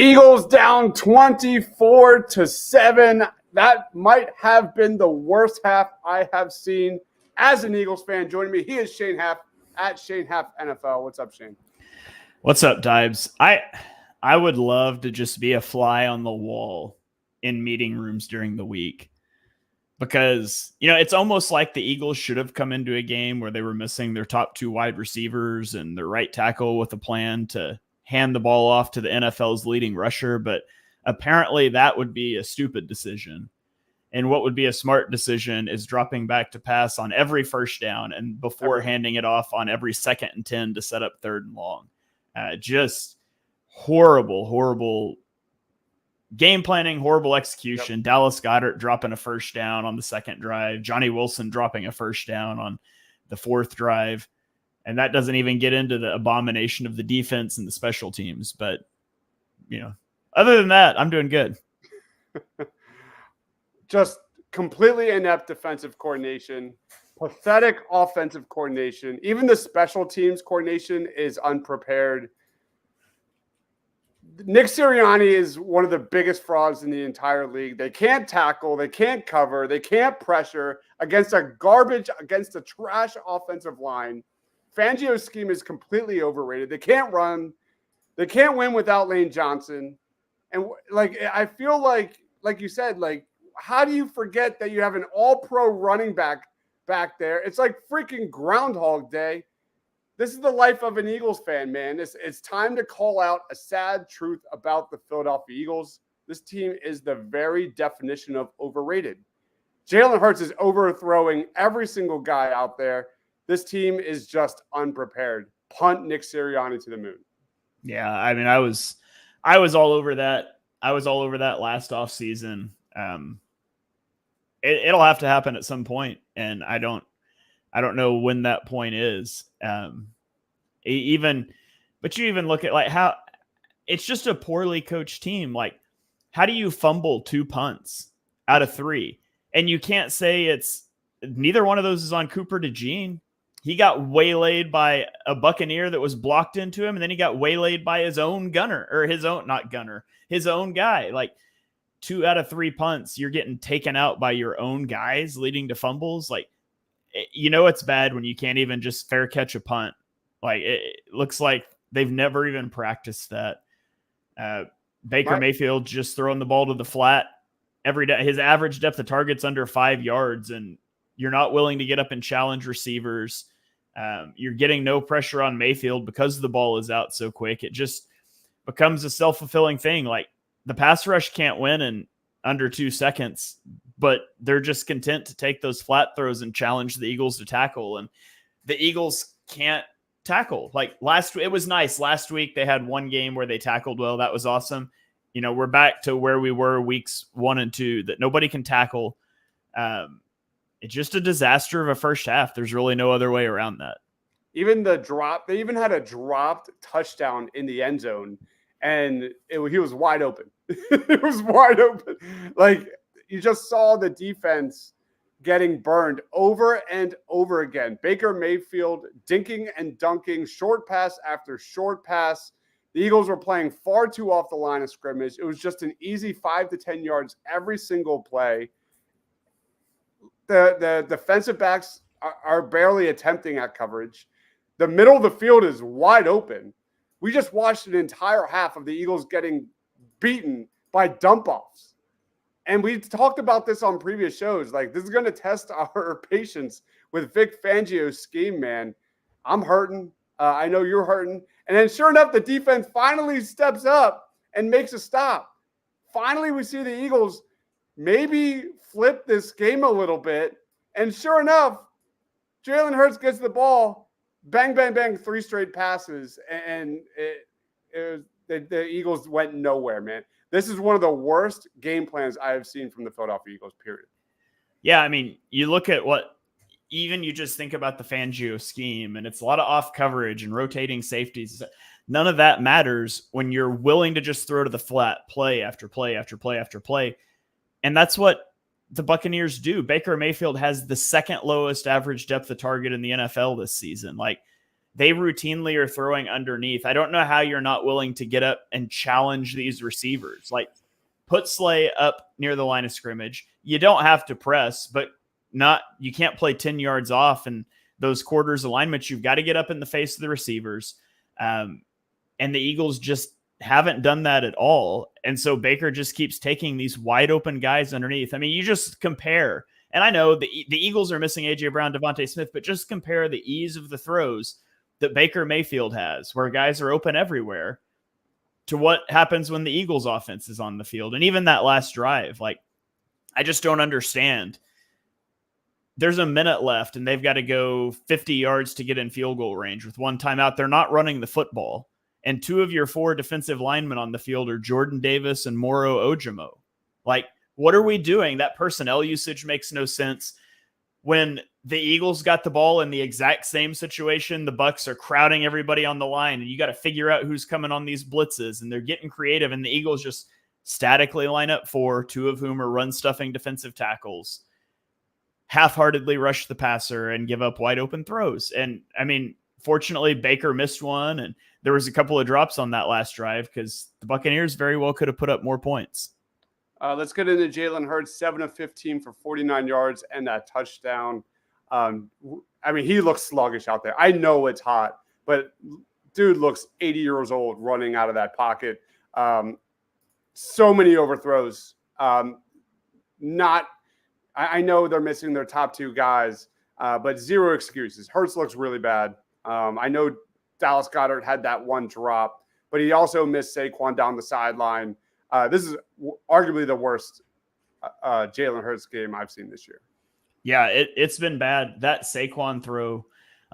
Eagles down 24-7. That might have been the worst half I have seen as an Eagles fan. Joining me, he is Shane Haff at Shane Haff NFL. What's up, Shane? What's up, Deibs? I would love to just be a fly on the wall in meeting rooms during the week because, it's almost like the Eagles should have come into a game where they were missing their top two wide receivers and their right tackle with a plan to hand the ball off to the NFL's leading rusher. But apparently that would be a stupid decision. And what would be a smart decision is dropping back to pass on every first down and before handing it off on every 2nd and 10 to set up 3rd and long. Just horrible game planning, horrible execution. Yep. Dallas Goedert dropping a first down on the 2nd drive. Johnny Wilson dropping a first down on the 4th drive. And that doesn't even get into the abomination of the defense and the special teams. But, other than that, I'm doing good. Just completely inept defensive coordination, pathetic offensive coordination. Even the special teams coordination is unprepared. Nick Sirianni is one of the biggest frauds in the entire league. They can't tackle, they can't cover, they can't pressure against a trash offensive line. Fangio's scheme is completely overrated. They can't run. They can't win without Lane Johnson. And I feel like you said, how do you forget that you have an all-pro running back there? It's like freaking Groundhog Day. This is the life of an Eagles fan, man. It's time to call out a sad truth about the Philadelphia Eagles. This team is the very definition of overrated. Jalen Hurts is overthrowing every single guy out there. This team is just unprepared. Punt Nick Sirianni to the moon. Yeah, I mean, I was all over that. I was all over that last offseason. It'll have to happen at some point, and I don't know when that point is. But you even look at how it's just a poorly coached team. How do you fumble 2 punts out of 3? And you can't say neither one of those is on Cooper DeJean. He got waylaid by a Buccaneer that was blocked into him, and then he got waylaid by his own gunner, or his own guy. 2 out of 3 punts, you're getting taken out by your own guys, leading to fumbles. It's bad when you can't even just fair catch a punt. It looks like they've never even practiced that. Baker Mayfield just throwing the ball to the flat every day. His average depth of target's under 5 yards, and you're not willing to get up and challenge receivers. You're getting no pressure on Mayfield because the ball is out so quick. It just becomes a self-fulfilling thing. The pass rush can't win in under 2 seconds, but they're just content to take those flat throws and challenge the Eagles to tackle. And the Eagles can't tackle. It was nice. Last week they had one game where they tackled well. That was awesome. We're back to where we were weeks 1 and 2, that nobody can tackle. It's just a disaster of a first half. There's really no other way around that. Even the drop, they even had a dropped touchdown in the end zone, and he was wide open. It was wide open. You just saw the defense getting burned over and over again. Baker Mayfield dinking and dunking, short pass after short pass. The Eagles were playing far too off the line of scrimmage. It was just an easy 5 to 10 yards every single play. The defensive backs are barely attempting at coverage. The middle of the field is wide open. We just watched an entire half of the Eagles getting beaten by dump-offs. And we talked about this on previous shows. This is going to test our patience with Vic Fangio's scheme, man. I'm hurting. I know you're hurting. And then sure enough, the defense finally steps up and makes a stop. Finally, we see the Eagles maybe flip this game a little bit. And sure enough, Jalen Hurts gets the ball, bang, bang, bang, 3 straight passes. And the Eagles went nowhere, man. This is one of the worst game plans I have seen from the Philadelphia Eagles, period. Yeah, I mean, you look at you just think about the Fangio scheme, and it's a lot of off coverage and rotating safeties. None of that matters when you're willing to just throw to the flat play after play after play after play. And that's what the Buccaneers do. Baker Mayfield has the 2nd lowest average depth of target in the NFL this season. they routinely are throwing underneath. I don't know how you're not willing to get up and challenge these receivers. Like, put Slay up near the line of scrimmage. You don't have to press, but you can't play 10 yards off and those quarters alignments. You've got to get up in the face of the receivers. And the Eagles just haven't done that at all. And so Baker just keeps taking these wide open guys underneath. I mean, you just compare, and I know the Eagles are missing A.J. Brown, Devontae Smith, but just compare the ease of the throws that Baker Mayfield has, where guys are open everywhere, to what happens when the Eagles offense is on the field. And even that last drive, like, I just don't understand. There's a minute left and they've got to go 50 yards to get in field goal range with one timeout. They're not running the football. And 2 of your 4 defensive linemen on the field are Jordan Davis and Moro Ojimo. Like, what are we doing? That personnel usage makes no sense. When the Eagles got the ball in the exact same situation, the Bucs are crowding everybody on the line, and you got to figure out who's coming on these blitzes, and they're getting creative, and the Eagles just statically line up 4, 2 of whom are run-stuffing defensive tackles, half-heartedly rush the passer, and give up wide-open throws. And, I mean, fortunately, Baker missed one, and there was a couple of drops on that last drive because the Buccaneers very well could have put up more points. Let's get into Jalen Hurts, 7 of 15 for 49 yards and that touchdown. I mean, he looks sluggish out there. I know it's hot, but dude looks 80 years old running out of that pocket. So many overthrows. I know they're missing their top 2 guys, but 0 excuses. Hurts looks really bad. I know Dallas Goedert had that one drop, but he also missed Saquon down the sideline. This is arguably the worst Jalen Hurts game I've seen this year. Yeah, it's been bad. That Saquon throw,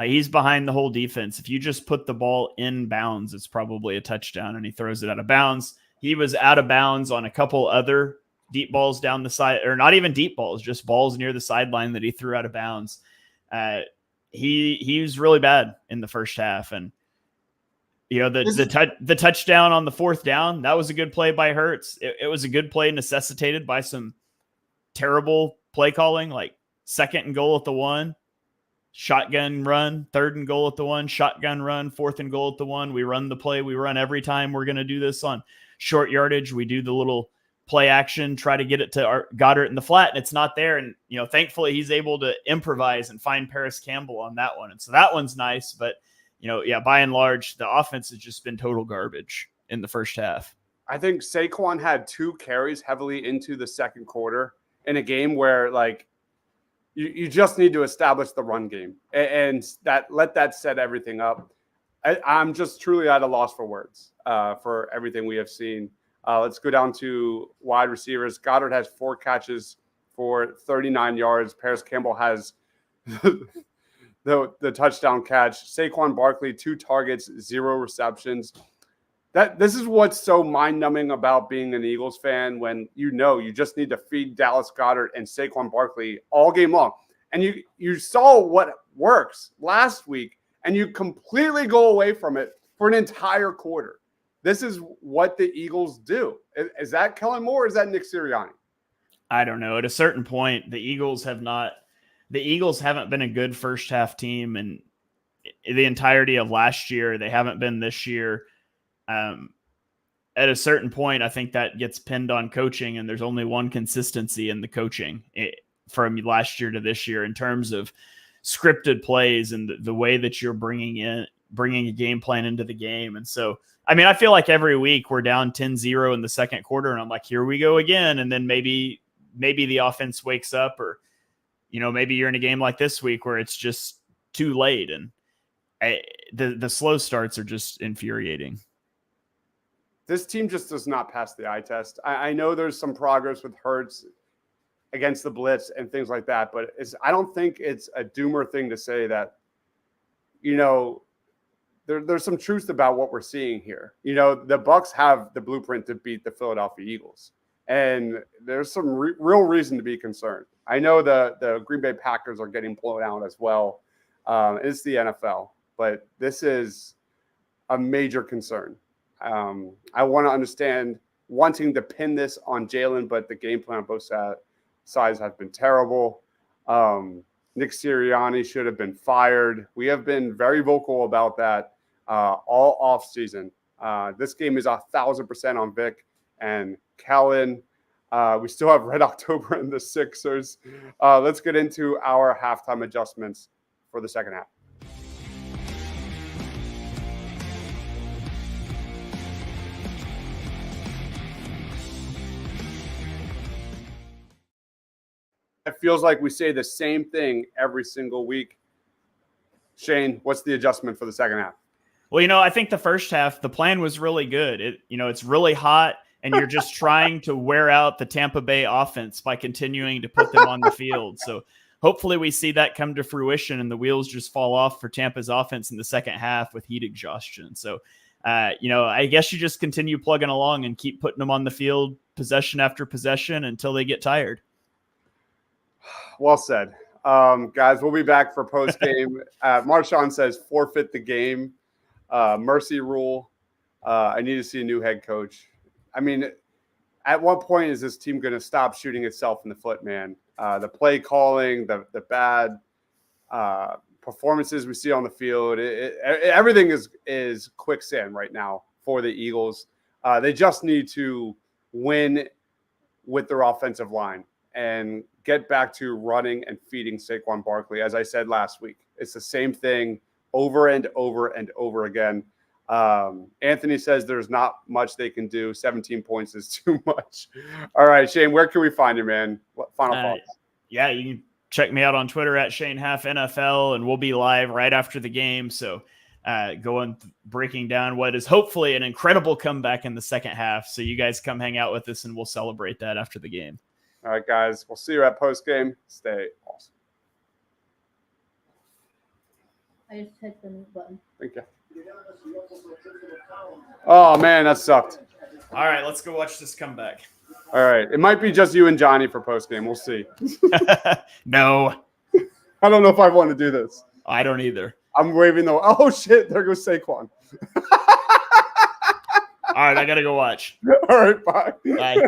he's behind the whole defense. If you just put the ball in bounds, it's probably a touchdown, and he throws it out of bounds. He was out of bounds on a couple other deep balls down the side, or not even deep balls, just balls near the sideline that he threw out of bounds. He was really bad in the first half, and you know, the touchdown on the 4th down, that was a good play by Hurts. It was a good play necessitated by some terrible play calling, like 2nd and goal at the 1, shotgun run, 3rd and goal at the 1, shotgun run, 4th and goal at the 1. We run the play. We run every time we're going to do this on short yardage. We do the little play action, try to get it to Goddard in the flat, and it's not there. And, you know, thankfully he's able to improvise and find Paris Campbell on that one. And so that one's nice, but you know, yeah, by and large, the offense has just been total garbage in the first half. I think Saquon had 2 carries heavily into the second quarter in a game where, like, you just need to establish the run game and let that set everything up. I'm just truly at a loss for words for everything we have seen. Let's go down to wide receivers. Goddard has 4 catches for 39 yards. Paris Campbell has the touchdown catch. Saquon Barkley, 2 targets, 0 receptions. This is what's so mind-numbing about being an Eagles fan, when you know you just need to feed Dallas Goedert and Saquon Barkley all game long. And you saw what works last week, and you completely go away from it for an entire quarter. This is what the Eagles do. Is that Kellen Moore or is that Nick Sirianni? I don't know. At a certain point, the Eagles haven't been a good first half team, and the entirety of last year, they haven't been this year. At a certain point, I think that gets pinned on coaching, and there's only one consistency in the coaching from last year to this year in terms of scripted plays and the way that you're bringing a game plan into the game. And so, I mean, I feel like every week we're down 10-0 in the second quarter, and I'm like, here we go again. And then maybe the offense wakes up, or, you know, maybe you're in a game like this week where it's just too late. And the slow starts are just infuriating. This team just does not pass the eye test. I know there's some progress with Hurts against the blitz and things like that, but I don't think it's a doomer thing to say that, you know, there's some truth about what we're seeing here. You know, the Bucs have the blueprint to beat the Philadelphia Eagles, and there's some real reason to be concerned. I know the Green Bay Packers are getting blown out as well. It's the NFL, but this is a major concern. I want to understand wanting to pin this on Jalen, but the game plan on both sides has been terrible. Nick Sirianni should have been fired. We have been very vocal about that all off season. This game is 1,000% on Vic and Kellen. We still have Red October and the Sixers. Let's get into our halftime adjustments for the second half. It feels like we say the same thing every single week. Shane, what's the adjustment for the second half? Well, I think the first half, the plan was really good. It's really hot, and you're just trying to wear out the Tampa Bay offense by continuing to put them on the field. So hopefully we see that come to fruition and the wheels just fall off for Tampa's offense in the second half with heat exhaustion. So, I guess you just continue plugging along and keep putting them on the field possession after possession until they get tired. Well said. Guys, we'll be back for post-game. Marshawn says forfeit the game. Mercy rule. I need to see a new head coach. I mean, at what point is this team going to stop shooting itself in the foot, man? The play calling, the bad performances we see on the field, everything is quicksand right now for the Eagles. They just need to win with their offensive line and get back to running and feeding Saquon Barkley. As I said last week, it's the same thing over and over and over again. Anthony says there's not much they can do. 17 points is too much. All right, Shane, where can we find you, man? What final thoughts? Yeah, you can check me out on Twitter at ShaneHalfNFL, and we'll be live right after the game. So breaking down what is hopefully an incredible comeback in the second half. So you guys come hang out with us, and we'll celebrate that after the game. All right, guys. We'll see you at post-game. Stay awesome. I just hit the mute button. Thank you. Oh, man, that sucked. All right, let's go watch this comeback. All right. It might be just you and Johnny for post-game. We'll see. No. I don't know if I want to do this. I don't either. I'm waving the – oh, shit. There goes Saquon. All right, I got to go watch. All right, bye. Bye.